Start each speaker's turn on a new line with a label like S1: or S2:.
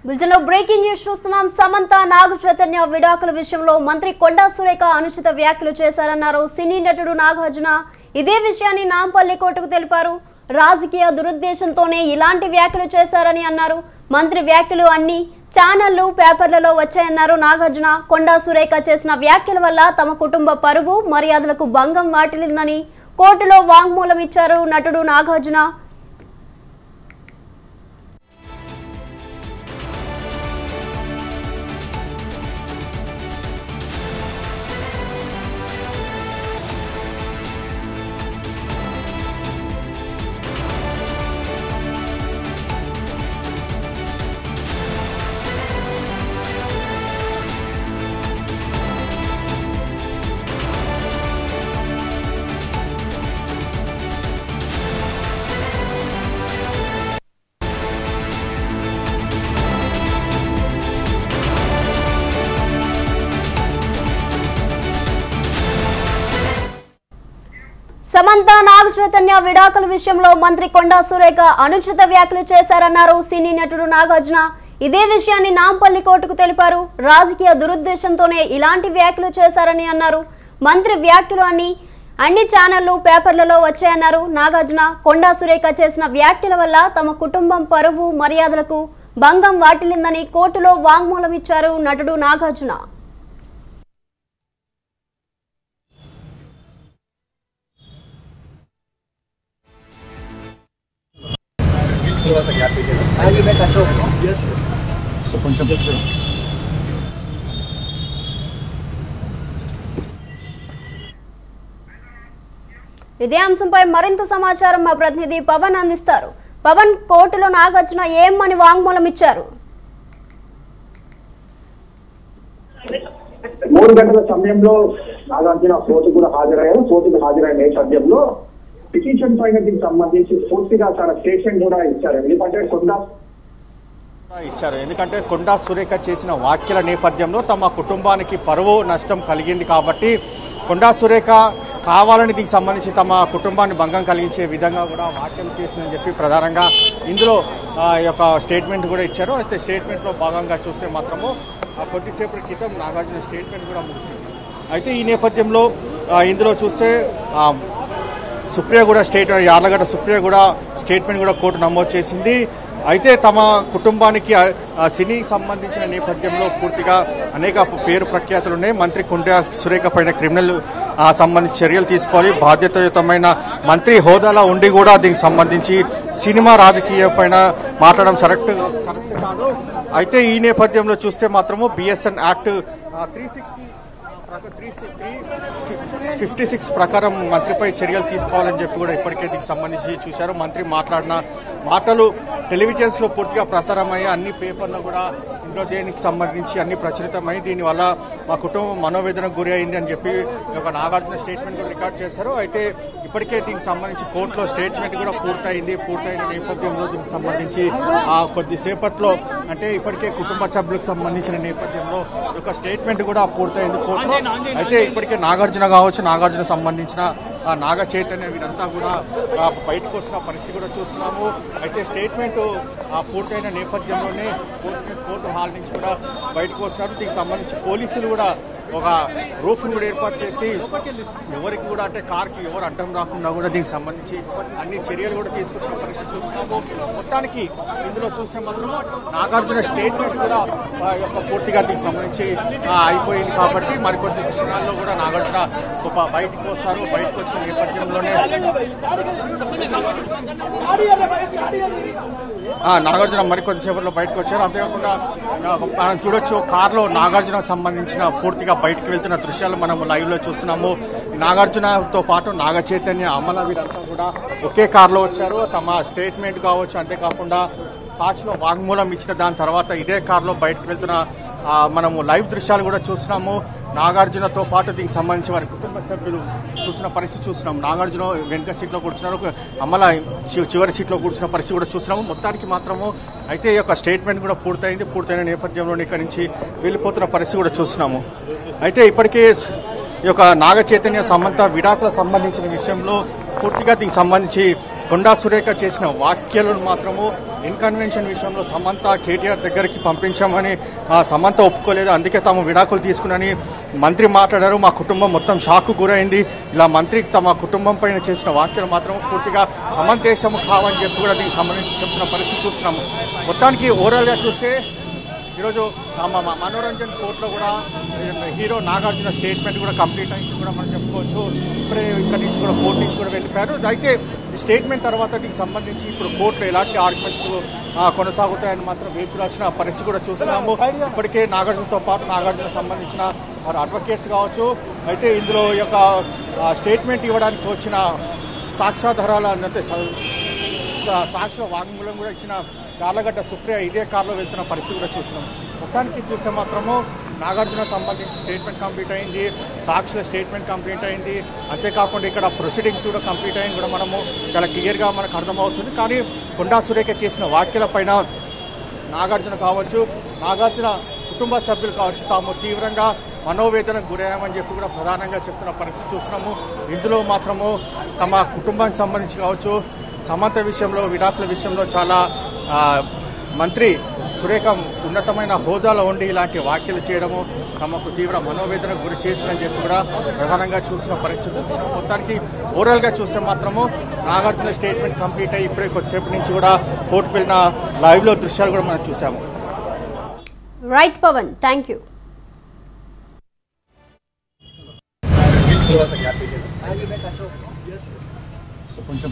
S1: బులెటిన్లో breaking news చూస్తున్నాం. సమంత నాగ చైతన్య విడాకుల విషయంలో మంత్రి కొండా సురేఖ అనుచిత వ్యాఖ్యలు చేశారన్నారు సినీ నటుడు నాగార్జున. ఇదే విషయాన్ని నాంపల్లి కోర్టుకు తెలిపారు. రాజకీయ దురుద్దేశంతోనే ఇలాంటి వ్యాఖ్యలు చేశారని అన్నారు. మంత్రి వ్యాఖ్యలు అన్ని ఛానళ్లు పేపర్లలో వచ్చాయన్నారు నాగార్జున. కొండా సురేఖ చేసిన వ్యాఖ్యల వల్ల తమ కుటుంబ పరువు మర్యాదలకు భంగం వాటిల్లిందని కోర్టులో వాంగ్మూలం ఇచ్చారు నటుడు నాగార్జున. సమంత నాగ చైతన్య విడాకుల విషయంలో మంత్రి కొండా సురేఖ అనుచిత వ్యాఖ్యలు చేశారన్నారు సినీ నటుడు నాగార్జున. ఇదే విషయాన్ని నాంపల్లి కోర్టుకు తెలిపారు. రాజకీయ దురుద్దేశంతోనే ఇలాంటి వ్యాఖ్యలు చేశారని అన్నారు. మంత్రి వ్యాఖ్యలు అన్ని ఛానళ్లు పేపర్లలో వచ్చాయన్నారు నాగార్జున. కొండా సురేఖ చేసిన వ్యాఖ్యల వల్ల తమ కుటుంబం పరువు మర్యాదలకు భంగం వాటిల్లిందని కోర్టులో వాంగ్మూలం ఇచ్చారు నటుడు నాగార్జున. ఇదే అంశంపై మరింత సమాచారం మా ప్రతినిధి పవన్ అందిస్తారు. పవన్, కోర్టులో నాగార్జున ఏమని వాంగ్మూలం ఇచ్చారు?
S2: 3 గంటల సమయంలో నాగార్జున కోర్టుకు హాజరయ్యారు. కోర్టుకు హాజరైన నేపథ్యంలో పిటిషన్ పైన దీనికి సంబంధించి పూర్తిగా చాలా స్టేషన్ కూడా ఇచ్చారు.
S3: ఎందుకంటే కొండా సురేఖ చేసిన వ్యాఖ్యల నేపథ్యంలో తమ కుటుంబానికి పరువు నష్టం కలిగింది కాబట్టి కొండా సురేఖ కావాలని దీనికి సంబంధించి తమ కుటుంబాన్ని భంగం కలిగించే విధంగా కూడా వ్యాఖ్యలు చేసిందని చెప్పి ప్రధానంగా ఇందులో యొక్క స్టేట్మెంట్ కూడా ఇచ్చారు. అయితే స్టేట్మెంట్లో భాగంగా చూస్తే మాత్రము కొద్దిసేపటి క్రితం నాగార్జున స్టేట్మెంట్ కూడా ముగిసింది. అయితే ఈ నేపథ్యంలో ఇందులో చూస్తే సుప్రీంగూడ యార్లగడ్డ సుప్రీంగూడ స్టేట్మెంట్ కూడా కోర్టు నమోదు చేసింది. అయితే తమ కుటుంబానికి సినీకి సంబంధించిన నేపథ్యంలో పూర్తిగా అనేక పేరు ప్రఖ్యాతులు ఉన్నాయి. మంత్రి కొండా సురేఖ పైన క్రిమినల్ సంబంధించి చర్యలు తీసుకోవాలి. బాధ్యతాయుతమైన మంత్రి హోదాలో ఉండి కూడా దీనికి సంబంధించి సినిమా రాజకీయ పైన మాట్లాడడం కరెక్ట్ కాదు. అయితే ఈ నేపథ్యంలో చూస్తే మాత్రము బిఎస్ఎన్ యాక్ట్ 356 ప్రకారం మంత్రిపై చర్యలు తీసుకోవాలని చెప్పి కూడా ఇప్పటికే దీనికి సంబంధించి చూశారు. మంత్రి మాట్లాడిన మాటలు టెలివిజన్స్లో పూర్తిగా ప్రసారమయ్యి అన్ని పేపర్లో కూడా ఇందులో దేనికి సంబంధించి అన్ని ప్రచురితమై దీనివల్ల మా కుటుంబం మనోవేదనకు గురి అయింది అని చెప్పి ఒక నాగార్జున స్టేట్మెంట్ కూడా రికార్డ్ చేశారు. అయితే ఇప్పటికే దీనికి సంబంధించి కోర్టులో స్టేట్మెంట్ కూడా పూర్తయిన నేపథ్యంలో దీనికి సంబంధించి కొద్దిసేపట్లో అంటే ఇప్పటికే కుటుంబ సభ్యులకు సంబంధించిన నేపథ్యంలో ఒక స్టేట్మెంట్ కూడా పూర్తయింది కోర్టులో. అయితే ఇప్పటికే నాగార్జున కావచ్చు, నాగార్జున సంబంధించిన నాగ చైతన్య వీరంతా కూడా బయటకు వస్తున్న పరిస్థితి కూడా చూస్తున్నాము. అయితే స్టేట్మెంట్ పూర్తయిన నేపథ్యంలోనే కోర్టు హాల్ నుంచి కూడా బయటకు వస్తున్నారు. దీనికి సంబంధించి పోలీసులు కూడా ఒక రూఫ్ను కూడా ఏర్పాటు చేసి ఎవరికి కూడా అంటే కార్కి ఎవరు అడ్డం రాకుండా కూడా దీనికి సంబంధించి అన్ని చర్యలు కూడా తీసుకుంటున్న పరిస్థితి చూస్తున్నాము. మొత్తానికి ఇందులో చూస్తే మాత్రం నాగార్జున స్టేట్మెంట్ కూడా పూర్తిగా దీనికి సంబంధించి అయిపోయింది కాబట్టి మరికొద్ది క్షణాల్లో కూడా నాగార్జున బయటకు వస్తారు. బయటకు వచ్చిన నేపథ్యంలోనే నాగార్జున మరికొద్దిసేపట్లో బయటకు వచ్చారు. అంతేకాకుండా మనం చూడొచ్చు కారులో నాగార్జునకు సంబంధించిన పూర్తిగా బయటకు వెళ్తున్న దృశ్యాలు మనం లైవ్ లో చూస్తున్నాము. నాగార్జునతో పాటు నాగ చైతన్య అమల వీరంతా కూడా ఒకే కారులో వచ్చారు. తమ స్టేట్మెంట్ కావచ్చు, అంతేకాకుండా సాక్షిలో వాంగ్మూలం ఇచ్చిన దాని తర్వాత ఇదే కారులో బయటకు వెళ్తున్న మనము లైవ్ దృశ్యాలు కూడా చూస్తున్నాము. నాగార్జునతో పాటు దీనికి సంబంధించి వారి కుటుంబ సభ్యులు చూసిన పరిస్థితి చూస్తున్నాం. నాగార్జున వెనుక సీట్లో కూర్చున్నారు, అమల చివరి సీట్లో కూర్చున్న పరిస్థితి కూడా చూస్తున్నాము. మొత్తానికి మాత్రము అయితే ఈ యొక్క స్టేట్మెంట్ కూడా పూర్తయిన నేపథ్యంలో ఇక్కడి నుంచి వెళ్ళిపోతున్న పరిస్థితి కూడా చూస్తున్నాము. అయితే ఇప్పటికే ఈ యొక్క నాగ చైతన్య సమంత విడాకులకు సంబంధించిన విషయంలో పూర్తిగా దీనికి సంబంధించి కొండా సురేఖ చేసిన వ్యాఖ్యలను మాత్రము ఇన్కన్వెన్షన్ విషయంలో సమంత కేటీఆర్ దగ్గరికి పంపించామని సమంత ఒప్పుకోలేదు, అందుకే తాము విడాకులు తీసుకునని మంత్రి మాట్లాడారు. మా కుటుంబం మొత్తం షాక్కు గురైంది. ఇలా మంత్రికి తమ కుటుంబం పైన చేసిన వ్యాఖ్యలు మాత్రం పూర్తిగా సమందేశము కావని చెప్పి కూడా దీనికి సంబంధించి చెప్తున్న పరిస్థితి చూస్తున్నాము. మొత్తానికి ఓవరాల్గా చూస్తే ఈరోజు మనోరంజన్ కోర్టులో కూడా హీరో నాగార్జున స్టేట్మెంట్ కూడా కంప్లీట్ అయింది కూడా మనం చెప్పుకోవచ్చు. ఇప్పుడే ఇక్కడి నుంచి కూడా కోర్టు నుంచి కూడా వెళ్ళిపోయారు. అయితే ఈ స్టేట్మెంట్ తర్వాత దీనికి సంబంధించి ఇప్పుడు కోర్టులో ఎలాంటి ఆర్గ్యుమెంట్స్ కొనసాగుతాయని మాత్రం వేచి చూడాల్సిన పరిస్థితి కూడా చూస్తున్నాము. ఇప్పటికే నాగార్జునతో పాటు నాగార్జున సంబంధించిన వారు అడ్వకేట్స్ కావచ్చు, అయితే ఇందులో ఈ యొక్క స్టేట్మెంట్ ఇవ్వడానికి వచ్చిన సాక్ష్యాధారాలు అంటే సాక్షుల వాంగ్మూలం కూడా ఇచ్చిన యార్లగడ్డ సుప్రియ ఇదే కారులో వెళ్తున్న పరిస్థితి కూడా చూస్తున్నాం. మొత్తానికి చూస్తే మాత్రము నాగార్జున సంబంధించి స్టేట్మెంట్ కంప్లీట్ అయింది, సాక్షుల స్టేట్మెంట్ కంప్లీట్ అయింది, అంతేకాకుండా ఇక్కడ ప్రొసీడింగ్స్ కూడా కంప్లీట్ అయింది కూడా మనము చాలా క్లియర్గా మనకు అర్థమవుతుంది. కానీ కొండా సురేఖ చేసిన వ్యాఖ్యల పైన నాగార్జున కావచ్చు, నాగార్జున కుటుంబ సభ్యులు కావచ్చు, తాము తీవ్రంగా మనోవేదనకు గురయ్యామని చెప్పి కూడా ప్రధానంగా చెప్తున్న పరిస్థితి చూస్తున్నాము. ఇందులో మాత్రము తమ కుటుంబానికి సంబంధించి కావచ్చు, సమంత విషయంలో విడాకుల విషయంలో చాలా మంత్రి సురేఖ ఉన్నతమైన హోదాలో ఉండి ఇలాంటి వ్యాఖ్యలు చేయడము తమకు తీవ్ర మనోవేదనకు గురి చేసిందని చెప్పి కూడా ప్రధానంగా చూసిన పరిస్థితి చూస్తున్నాం. మొత్తానికి ఓవరాల్గా చూస్తే మాత్రము నాగార్జున స్టేట్మెంట్ కంప్లీట్ అయ్యి ఇప్పుడే కొద్దిసేపు నుంచి కూడా కోర్టుకు వెళ్ళిన లైవ్లో దృశ్యాలు కూడా మనం చూసాము.
S1: Right Pawan, thank you.
S4: కొంచెం